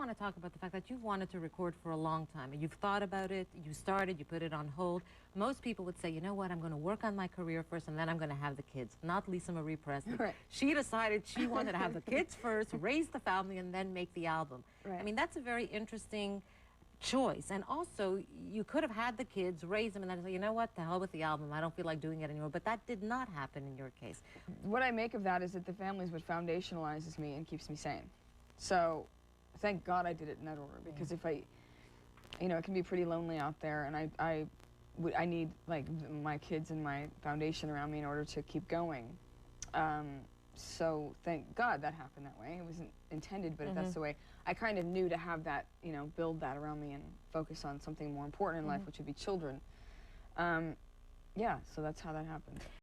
want to talk about the fact that you've wanted to record for a long time, and you've thought about it, you started, you put it on hold. Most people would say, you know what, I'm going to work on my career first, and then I'm going to have the kids. Not Lisa Marie Presley. Right. She decided she wanted to have the kids first, raise the family, and then make the album. Right. I mean, that's a very interesting choice. And also, you could have had the kids, raise them, and then say, you know what, to hell with the album, I don't feel like doing it anymore. But that did not happen in your case. What I make of that is that the family is what foundationalizes me and keeps me sane. So thank God I did it in that order, because if I, you know, it can be pretty lonely out there, and I need like my kids and my foundation around me in order to keep going. So thank God that happened that way. It wasn't intended, but that's the way. I kind of knew to have that, you know, build that around me and focus on something more important in life, which would be children. Yeah, so that's how that happened.